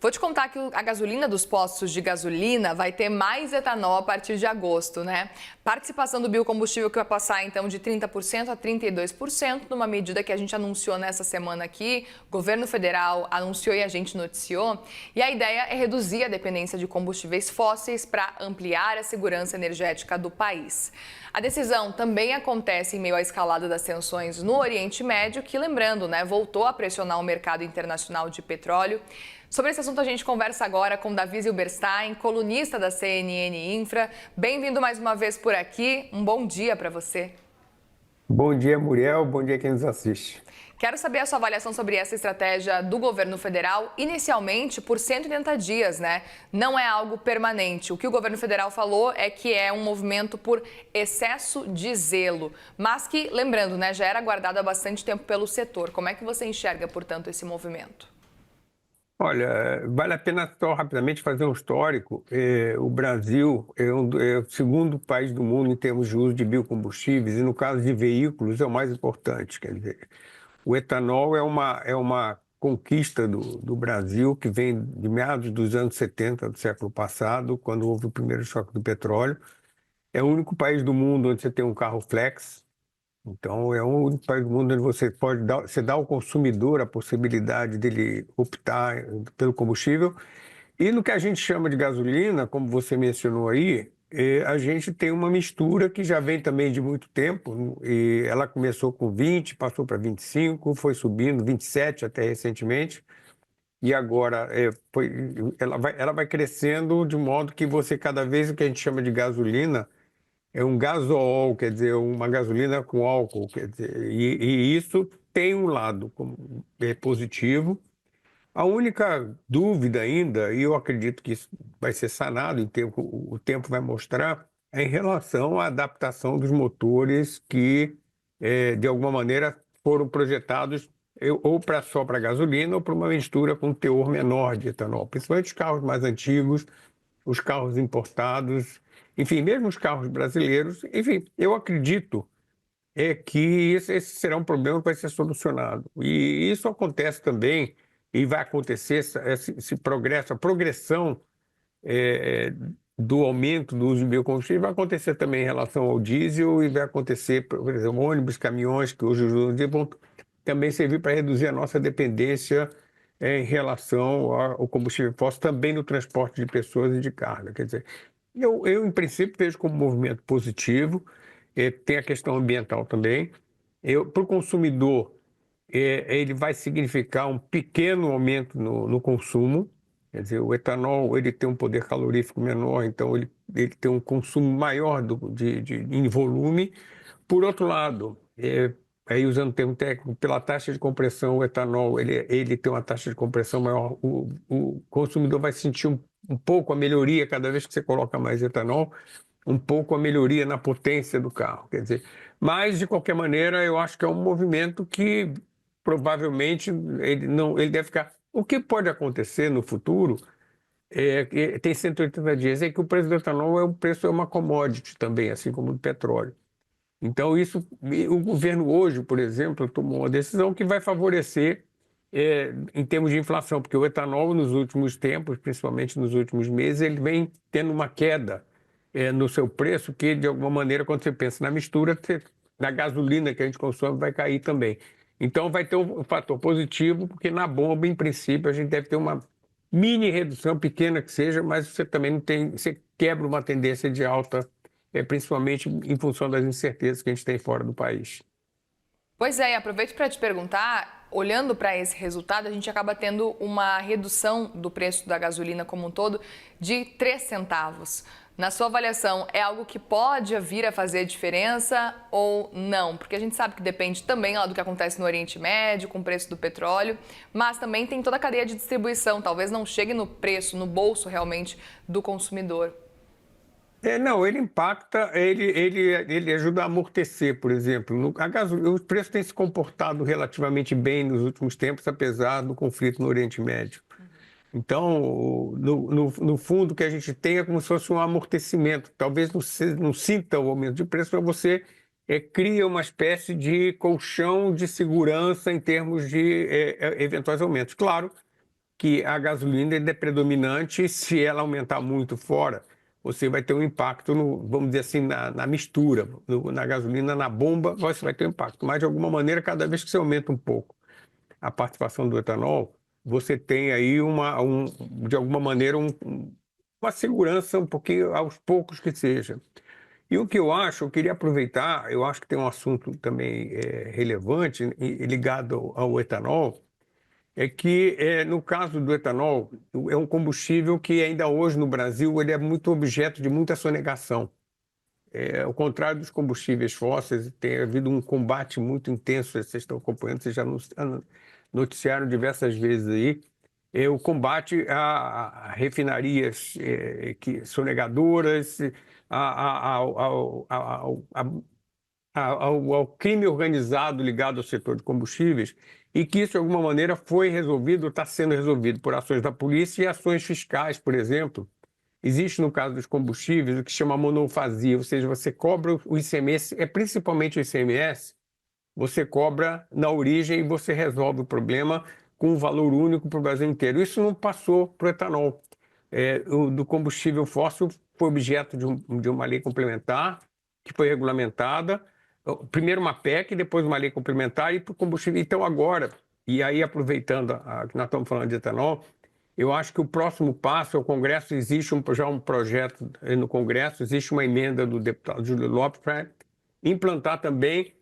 Vou te contar que a gasolina dos postos de gasolina vai ter mais etanol a partir de agosto, né? Participação do biocombustível que vai passar então de 30% a 32%, numa medida que a gente anunciou nessa semana aqui, o governo federal anunciou e a gente noticiou. E a ideia é reduzir a dependência de combustíveis fósseis para ampliar a segurança energética do país. A decisão também acontece em meio à escalada das tensões no Oriente Médio, que, lembrando, né, voltou a pressionar o mercado internacional de petróleo. Sobre esse assunto a gente conversa agora com Davi Zilberstein, colunista da CNN Infra. Bem-vindo mais uma vez por aqui. Um bom dia para você. Bom dia, Muriel. Bom dia quem nos assiste. Quero saber a sua avaliação sobre essa estratégia do governo federal, inicialmente por 180 dias, né? Não é algo permanente. O que o governo federal falou é que é um movimento por excesso de zelo, mas que, lembrando, né, já era aguardado há bastante tempo pelo setor. Como é que você enxerga, portanto, esse movimento? Olha, vale a pena só rapidamente fazer um histórico. O Brasil é o segundo país do mundo em termos de uso de biocombustíveis e, no caso de veículos, é o mais importante. Quer dizer, o etanol é uma conquista do Brasil que vem de meados dos anos 70 do século passado, quando houve o primeiro choque do petróleo. É o único país do mundo onde você tem um carro flex. Então, é o único país do mundo onde você dá ao consumidor a possibilidade dele optar pelo combustível. E no que a gente chama de gasolina, como você mencionou aí, a gente tem uma mistura que já vem também de muito tempo. E ela começou com 20, passou para 25, foi subindo, 27 até recentemente. E agora ela vai crescendo de modo que você, cada vez o que a gente chama de gasolina, é um gasol, quer dizer, uma gasolina com álcool, quer dizer, e isso tem um lado positivo. A única dúvida ainda, e eu acredito que isso vai ser sanado, o tempo vai mostrar, é em relação à adaptação dos motores que, de alguma maneira, foram projetados ou só para gasolina ou para uma mistura com teor menor de etanol, principalmente os carros mais antigos, os carros importados, enfim, mesmo os carros brasileiros. Enfim, eu acredito que esse será um problema que vai ser solucionado. E isso acontece também, e vai acontecer, esse progresso, a progressão é, do aumento do uso de biocombustível vai acontecer também em relação ao diesel e vai acontecer, por exemplo, ônibus, caminhões que hoje usam diesel vão também servir para reduzir a nossa dependência em relação ao combustível fóssil, também no transporte de pessoas e de carga. Quer dizer, eu em princípio, vejo como um movimento positivo. Tem a questão ambiental também. Para o consumidor, ele vai significar um pequeno aumento no consumo. Quer dizer, o etanol ele tem um poder calorífico menor, então ele tem um consumo maior em volume. Por outro lado, aí usando o termo técnico, pela taxa de compressão, o etanol ele tem uma taxa de compressão maior. O consumidor vai sentir um pouco a melhoria cada vez que você coloca mais etanol, um pouco a melhoria na potência do carro. Quer dizer, mas, de qualquer maneira, eu acho que é um movimento que provavelmente ele deve ficar. O que pode acontecer no futuro que tem 180 dias, é que o preço do etanol é uma commodity também, assim como o do petróleo. Então, o governo hoje, por exemplo, tomou uma decisão que vai favorecer em termos de inflação, porque o etanol nos últimos tempos, principalmente nos últimos meses, ele vem tendo uma queda no seu preço, que de alguma maneira, quando você pensa na mistura, na gasolina que a gente consome, vai cair também. Então, vai ter um fator positivo, porque na bomba, em princípio, a gente deve ter uma mini redução, pequena que seja, mas você também não tem, você quebra uma tendência de alta, principalmente em função das incertezas que a gente tem fora do país. Pois é, e aproveito para te perguntar, olhando para esse resultado, a gente acaba tendo uma redução do preço da gasolina como um todo de 3 centavos. Na sua avaliação, é algo que pode vir a fazer diferença ou não? Porque a gente sabe que depende também lá do que acontece no Oriente Médio, com o preço do petróleo, mas também tem toda a cadeia de distribuição, talvez não chegue no preço, no bolso realmente do consumidor. Não, ele impacta, ele ajuda a amortecer, por exemplo. O preço tem se comportado relativamente bem nos últimos tempos, apesar do conflito no Oriente Médio. Então, no fundo, o que a gente tem é como se fosse um amortecimento. Talvez não sinta o aumento de preço, mas você cria uma espécie de colchão de segurança em termos de eventuais aumentos. Claro que a gasolina é predominante. Se ela aumentar muito fora, você vai ter um impacto, vamos dizer assim, na mistura, na gasolina, na bomba, você vai ter um impacto. Mas, de alguma maneira, cada vez que você aumenta um pouco a participação do etanol, você tem aí, de alguma maneira, uma segurança um pouquinho, aos poucos que seja. E o que eu queria aproveitar, eu acho que tem um assunto também relevante ligado ao etanol, é que, no caso do etanol, é um combustível que ainda hoje no Brasil ele é muito objeto de muita sonegação. Ao contrário dos combustíveis fósseis, tem havido um combate muito intenso, vocês estão acompanhando, vocês já noticiaram diversas vezes aí, o combate a refinarias sonegadoras, ao crime organizado ligado ao setor de combustíveis, e que isso, de alguma maneira, foi resolvido, está sendo resolvido por ações da polícia e ações fiscais, por exemplo. Existe, no caso dos combustíveis, o que se chama monofasia, ou seja, você cobra o ICMS, principalmente o ICMS, você cobra na origem e você resolve o problema com um valor único para o Brasil inteiro. Isso não passou para o etanol. Do combustível fóssil foi objeto de uma lei complementar, que foi regulamentada, primeiro uma PEC, depois uma lei complementar e para o combustível. Então agora, e aí aproveitando que nós estamos falando de etanol, eu acho que o próximo passo, o Congresso, existe já um projeto no Congresso, existe uma emenda do deputado Júlio Lopes para implantar também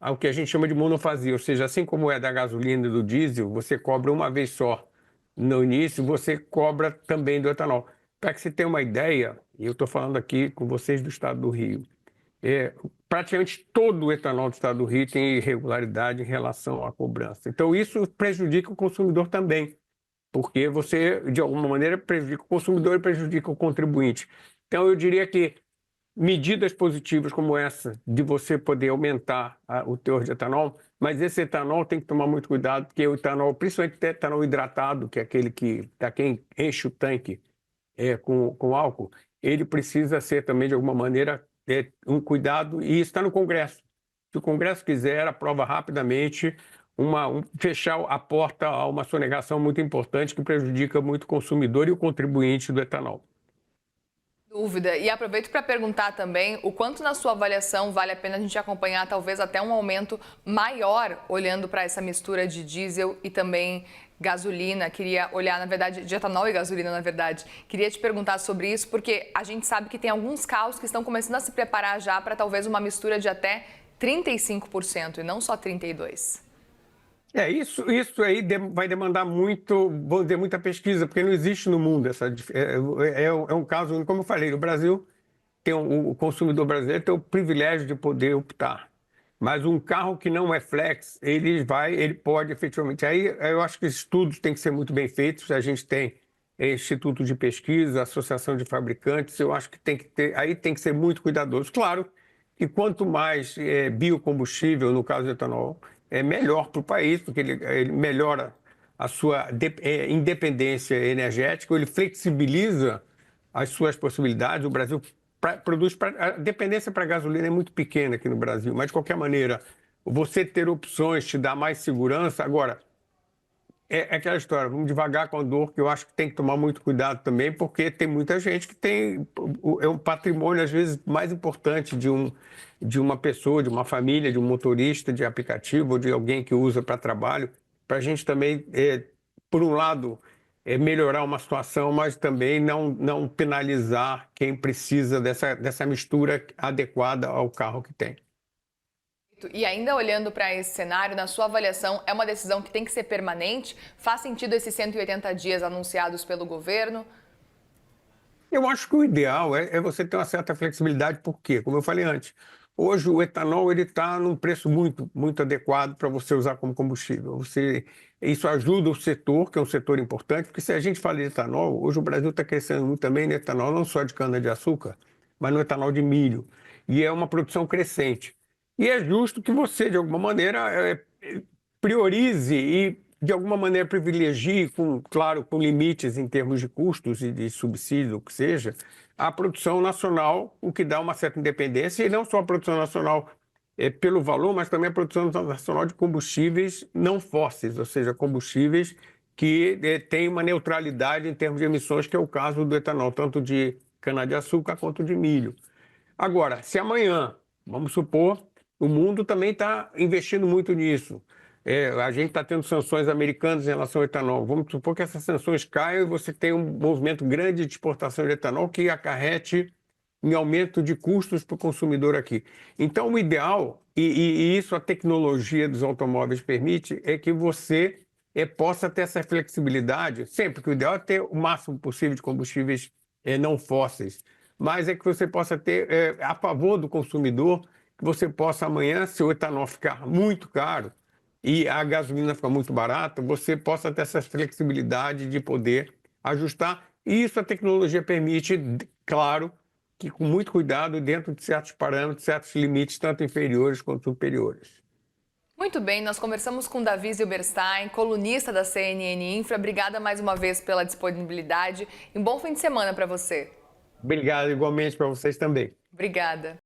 o que a gente chama de monofasia, ou seja, assim como é da gasolina e do diesel, você cobra uma vez só no início, você cobra também do etanol. Para que você tenha uma ideia, e eu estou falando aqui com vocês do estado do Rio, praticamente todo o etanol do estado do Rio tem irregularidade em relação à cobrança. Então, isso prejudica o consumidor também, porque você, de alguma maneira, prejudica o consumidor e prejudica o contribuinte. Então, eu diria que medidas positivas como essa, de você poder aumentar o teor de etanol, mas esse etanol tem que tomar muito cuidado, porque o etanol, principalmente o etanol hidratado, que é aquele que, para quem enche o tanque com álcool, ele precisa ser também, de alguma maneira, um cuidado, e está no Congresso. Se o Congresso quiser, aprova rapidamente fechar a porta a uma sonegação muito importante que prejudica muito o consumidor e o contribuinte do etanol. Dúvida. E aproveito para perguntar também o quanto na sua avaliação vale a pena a gente acompanhar talvez até um aumento maior olhando para essa mistura de diesel e também gasolina. Queria olhar, na verdade, de etanol e gasolina, na verdade. Queria te perguntar sobre isso porque a gente sabe que tem alguns carros que estão começando a se preparar já para talvez uma mistura de até 35% e não só 32%. Isso aí vai demandar muita pesquisa, porque não existe no mundo é um caso, como eu falei, o Brasil o consumidor brasileiro tem o privilégio de poder optar. Mas um carro que não é flex, ele pode efetivamente. Aí eu acho que estudos têm que ser muito bem feitos. A gente tem instituto de pesquisa, associação de fabricantes. Eu acho que aí tem que ser muito cuidadoso. Claro que quanto mais biocombustível, no caso do etanol, é melhor para o país, porque ele melhora a sua independência energética, ele flexibiliza as suas possibilidades. O Brasil a dependência para a gasolina é muito pequena aqui no Brasil, mas de qualquer maneira, você ter opções te dá mais segurança. Agora, é aquela história, vamos devagar com a dor, que eu acho que tem que tomar muito cuidado também, porque tem muita gente que tem um patrimônio, às vezes, mais importante de uma pessoa, de uma família, de um motorista de aplicativo ou de alguém que usa para trabalho, para a gente também, por um lado, melhorar uma situação, mas também não penalizar quem precisa dessa mistura adequada ao carro que tem. E ainda olhando para esse cenário, na sua avaliação, é uma decisão que tem que ser permanente? Faz sentido esses 180 dias anunciados pelo governo? Eu acho que o ideal é você ter uma certa flexibilidade, por quê? Como eu falei antes, hoje o etanol está num preço muito, muito adequado para você usar como combustível. Isso ajuda o setor, que é um setor importante, porque se a gente fala de etanol, hoje o Brasil está crescendo muito também no etanol, não só de cana-de-açúcar, mas no etanol de milho. E é uma produção crescente. E é justo que você, de alguma maneira, priorize e, de alguma maneira, privilegie, claro, com limites em termos de custos e de subsídio, o que seja, a produção nacional, o que dá uma certa independência, e não só a produção nacional pelo valor, mas também a produção nacional de combustíveis não fósseis, ou seja, combustíveis que tem uma neutralidade em termos de emissões, que é o caso do etanol, tanto de cana-de-açúcar quanto de milho. Agora, se amanhã, vamos supor, o mundo também está investindo muito nisso. A gente está tendo sanções americanas em relação ao etanol. Vamos supor que essas sanções caiam e você tem um movimento grande de exportação de etanol que acarrete em aumento de custos para o consumidor aqui. Então, o ideal, e isso a tecnologia dos automóveis permite, é que você possa ter essa flexibilidade, sempre que o ideal é ter o máximo possível de combustíveis não fósseis, mas é que você possa ter, a favor do consumidor, que você possa amanhã, se o etanol ficar muito caro e a gasolina ficar muito barata, você possa ter essa flexibilidade de poder ajustar. E isso a tecnologia permite, claro, que com muito cuidado, dentro de certos parâmetros, certos limites, tanto inferiores quanto superiores. Muito bem, nós conversamos com Davi Zilberstein, colunista da CNN Infra. Obrigada mais uma vez pela disponibilidade e um bom fim de semana para você. Obrigado, igualmente para vocês também. Obrigada.